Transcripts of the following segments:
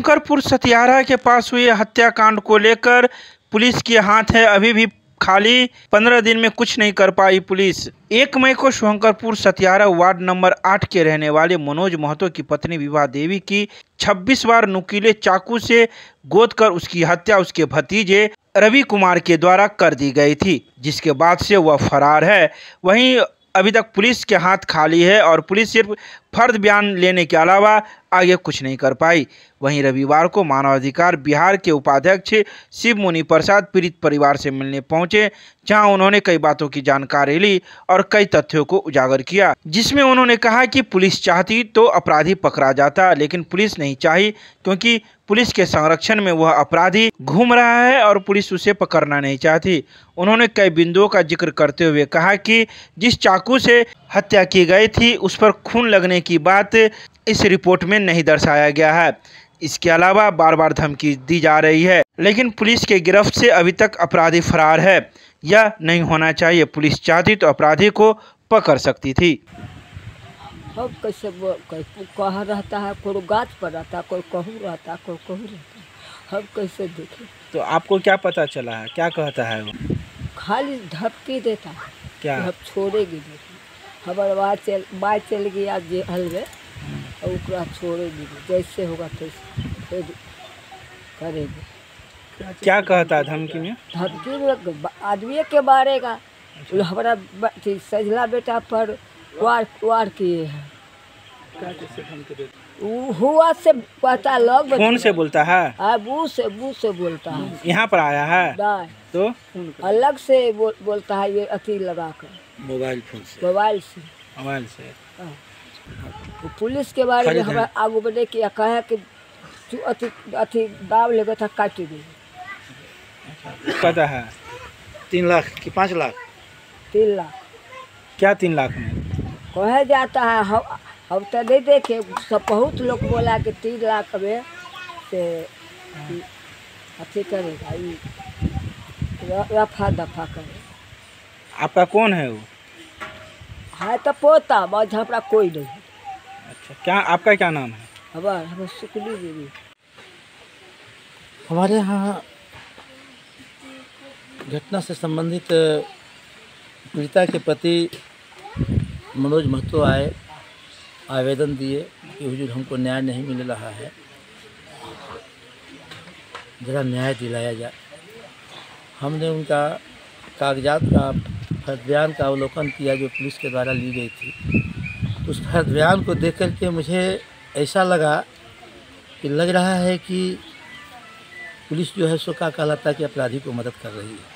शुभंकरपुर सतियारा के पास हुए हत्याकांड को लेकर पुलिस के हाथ है अभी भी खाली। 15 दिन में कुछ नहीं कर पाई पुलिस। 1 मई को शुभंकरपुर सतियारा वार्ड नंबर 8 के रहने वाले मनोज महतो की पत्नी विभा देवी की 26 बार नुकीले चाकू से गोद कर उसकी हत्या उसके भतीजे रवि कुमार के द्वारा कर दी गई थी, जिसके बाद से वह फरार है। वहीं अभी तक पुलिस के हाथ खाली है और पुलिस सिर्फ फर्द बयान लेने के अलावा आगे कुछ नहीं कर पाई। वहीं रविवार को मानवाधिकार बिहार के उपाध्यक्ष शिव मुनि प्रसाद पीड़ित परिवार से मिलने पहुंचे, जहां उन्होंने कई बातों की जानकारी ली और कई तथ्यों को उजागर किया, जिसमें उन्होंने कहा कि पुलिस चाहती तो अपराधी पकड़ा जाता, लेकिन पुलिस नहीं चाही क्योंकि पुलिस के संरक्षण में वह अपराधी घूम रहा है और पुलिस उसे पकड़ना नहीं चाहती। उन्होंने कई बिंदुओं का जिक्र करते हुए कहा कि जिस चाकू से हत्या की गई थी उस पर खून लगने की बात इस रिपोर्ट में नहीं दर्शाया गया है। इसके अलावा बार बार धमकी दी जा रही है, लेकिन पुलिस के गिरफ्त से अभी तक अपराधी फरार है। यह नहीं होना चाहिए। पुलिस चाहती तो अपराधी को पकड़ सकती थी। अब कैसे कहाँ रहता है, कोई गाछ पर रहता है, कोई कहूँ रहता है, कोई कहूँ रहता है। अब कैसे देखे? तो आपको क्या पता चला है, क्या कहता है वो? खाली धमकी देता है क्या? अब छोड़ेगी नहीं, हमारे बात चल गया जेल में और उसका छोड़ेगी, जैसे होगा तैसे फिर करेगी। क्या कहता है धमकी में? धमकी में आदमी के बारे का हमारा सजला बेटा पर वार किए हैं। हुआ से पता लग कौन से बोलता है? बू से बोलता है। यहाँ पर आया है तो अलग से बोलता है, ये अथी लगा कर मोबाइल से। पुलिस के बारे में हमारा आगू बढ़े कि कहे कि अथी दाव लेगा था काट दी। पता है 3 लाख कि 5 लाख? 3 लाख। क्या 3 लाख में कहा जाता है? हम तो नहीं देखे, सब बहुत लोग बोला कि 3 लाख में से अथी करेगा, रफा दफा करे। आपका कौन है वो? है तो पोता, बस हमारा कोई नहीं। अच्छा, क्या आपका क्या नाम है? हमारा सुकली देवी। हमारे यहाँ घटना से संबंधित पीड़िता के प्रति मनोज महतो आए, आवेदन दिए कि हुजूर हमको न्याय नहीं मिल रहा है, ज़रा न्याय दिलाया जाए। हमने उनका कागजात का फर्द बयान का अवलोकन किया जो पुलिस के द्वारा ली गई थी। उस फर्द बयान को देख कर के मुझे ऐसा लगा कि लग रहा है कि पुलिस जो है सो का कहलाता है कि अपराधी को मदद कर रही है।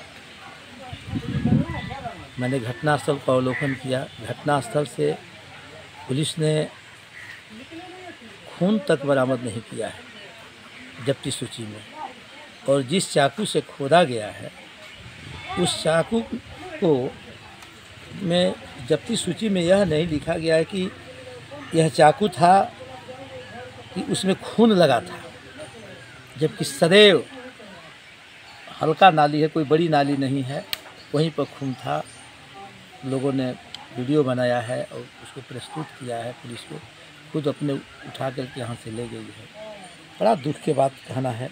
मैंने घटनास्थल का अवलोकन किया। घटनास्थल से पुलिस ने खून तक बरामद नहीं किया है जब्ती सूची में, और जिस चाकू से खोदा गया है उस चाकू को में जब्ती सूची में यह नहीं लिखा गया है कि यह चाकू था कि उसमें खून लगा था, जबकि सदैव हल्का नाली है, कोई बड़ी नाली नहीं है, वहीं पर खून था। लोगों ने वीडियो बनाया है और उसको प्रस्तुत किया है, पुलिस को खुद अपने उठा करके यहाँ से ले गई है। बड़ा दुख की बात कहना है।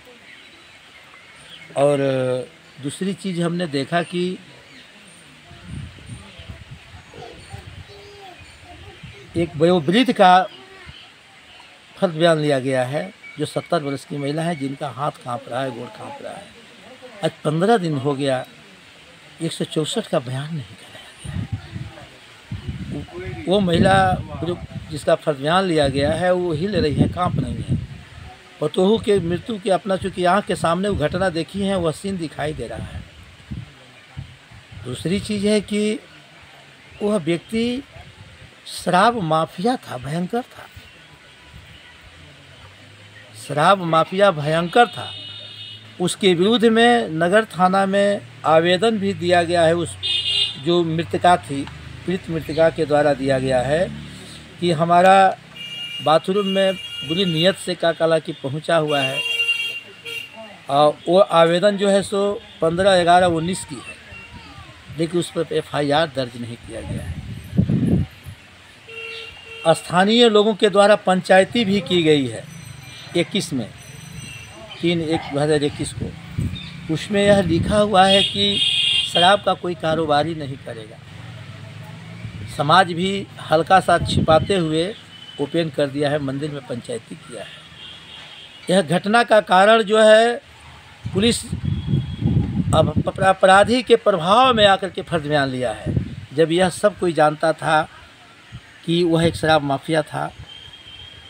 और दूसरी चीज़ हमने देखा कि एक वयोवृद्ध का फर्द बयान लिया गया है जो 70 वर्ष की महिला है, जिनका हाथ कांप रहा है, गोड़ कांप रहा है। आज 15 दिन हो गया, 164 का बयान नहीं कराया गया। वो महिला जो जिसका फर्द बयान लिया गया है वो हिल रही है, कांप नहीं है। पतोहू के मृत्यु के अपना चूँकि आँख के सामने वो घटना देखी है, वह सीन दिखाई दे रहा है। दूसरी चीज़ है कि वह व्यक्ति शराब माफिया था, भयंकर था। शराब माफिया भयंकर था। उसके विरुद्ध में नगर थाना में आवेदन भी दिया गया है। उस जो मृतका थी, पीड़ित मृतका के द्वारा दिया गया है कि हमारा बाथरूम में बुरी नीयत से काला की पहुंचा हुआ है, और वो आवेदन जो है सो 15/11/19 की है, लेकिन उस पर FIR दर्ज नहीं किया गया है। स्थानीय लोगों के द्वारा पंचायती भी की गई है 21 में, 3/1/2021 को, उसमें यह लिखा हुआ है कि शराब का कोई कारोबारी नहीं करेगा। समाज भी हल्का सा छिपाते हुए ओपन कर दिया है, मंदिर में पंचायती किया है। यह घटना का कारण जो है पुलिस अब अपराधी के प्रभाव में आकर के फर्ज बयान लिया है, जब यह सब कोई जानता था कि वह एक शराब माफिया था।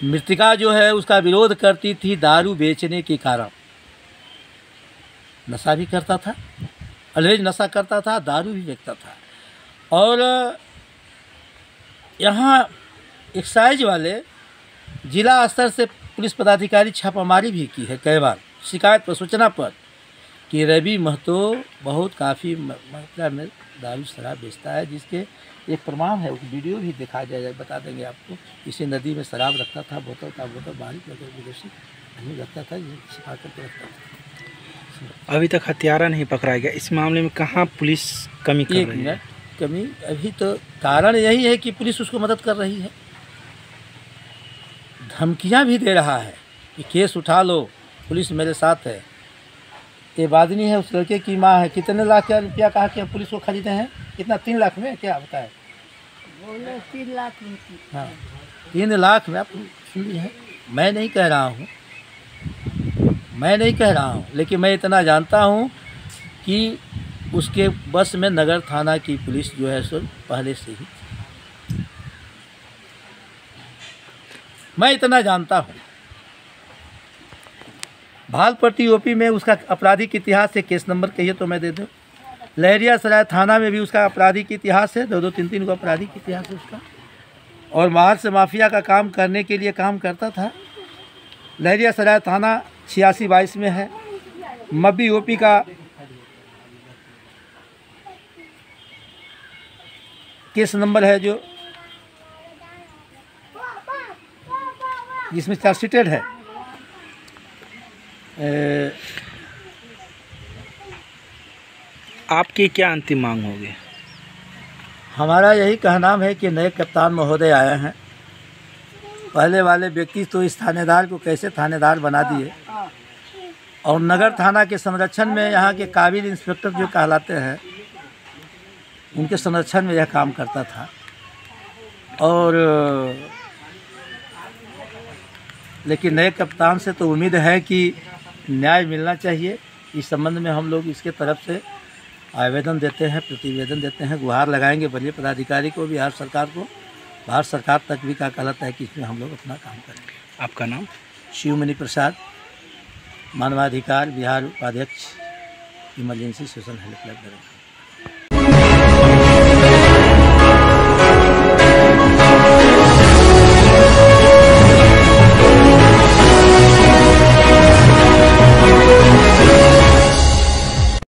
मृतिका जो है उसका विरोध करती थी दारू बेचने के कारण, नशा भी करता था, अलेज नशा करता था, दारू भी बेचता था। और यहाँ एक्साइज वाले जिला स्तर से पुलिस पदाधिकारी छापामारी भी की है कई बार, शिकायत पर, सूचना पर, कि रवि महतो बहुत काफ़ी मात्रा में दारू शराब बेचता है, जिसके एक प्रमाण है, वीडियो भी दिखा जाए, बता देंगे आपको। इसी नदी में शराब रखता था, बोतल का बोतल बाहरी विदेशी नहीं रखता था, ये छिपा करके रखता था। अभी तक हत्यारा नहीं पकड़ा गया, इस मामले में कहाँ पुलिस कमी कर रही है? कमी अभी तो कारण यही है कि पुलिस उसको मदद कर रही है, धमकियां भी दे रहा है कि केस उठा लो, पुलिस मेरे साथ है। ये बादनी है, उस लड़के की माँ है। कितने लाख का रुपया कहा कि पुलिस को खरीदे हैं? कितना? 3 लाख में क्या बताए? बोले 3 लाख में। हाँ, 3 लाख में। आप सुन ली है, मैं नहीं कह रहा हूँ, लेकिन मैं इतना जानता हूँ कि उसके बस में नगर थाना की पुलिस जो है सो पहले से ही, मैं इतना जानता हूँ। भालपट्टी यूपी में उसका आपराधिक इतिहास है, केस नंबर कहिए तो मैं दे दूँ। लहरियासराय थाना में भी उसका आपराधिक इतिहास है, 2-2, 3-3 को आपराधिक इतिहास है उसका। और बाहर से माफिया का काम करने के लिए काम करता था। लहरियासराय थाना 8622 में है। मब्बी यूपी का केस नंबर है जो जिसमें चार्जशीटेड है। आपकी क्या अंतिम मांग होगी? हमारा यही कहना है कि नए कप्तान महोदय आए हैं, पहले वाले व्यक्ति तो इस थानेदार को कैसे थानेदार बना दिए, और नगर थाना के संरक्षण में यहाँ के काबिल इंस्पेक्टर जो कहलाते हैं उनके संरक्षण में यह काम करता था। और लेकिन नए कप्तान से तो उम्मीद है कि न्याय मिलना चाहिए। इस संबंध में हम लोग इसके तरफ से आवेदन देते हैं, प्रतिवेदन देते हैं, गुहार लगाएंगे वरीय पदाधिकारी को, बिहार सरकार को, भारत सरकार तक भी का कहता है कि इसमें हम लोग अपना काम करेंगे। आपका नाम? शिवमणि प्रसाद, मानवाधिकार बिहार उपाध्यक्ष, इमरजेंसी सोशल हेल्प लाइन।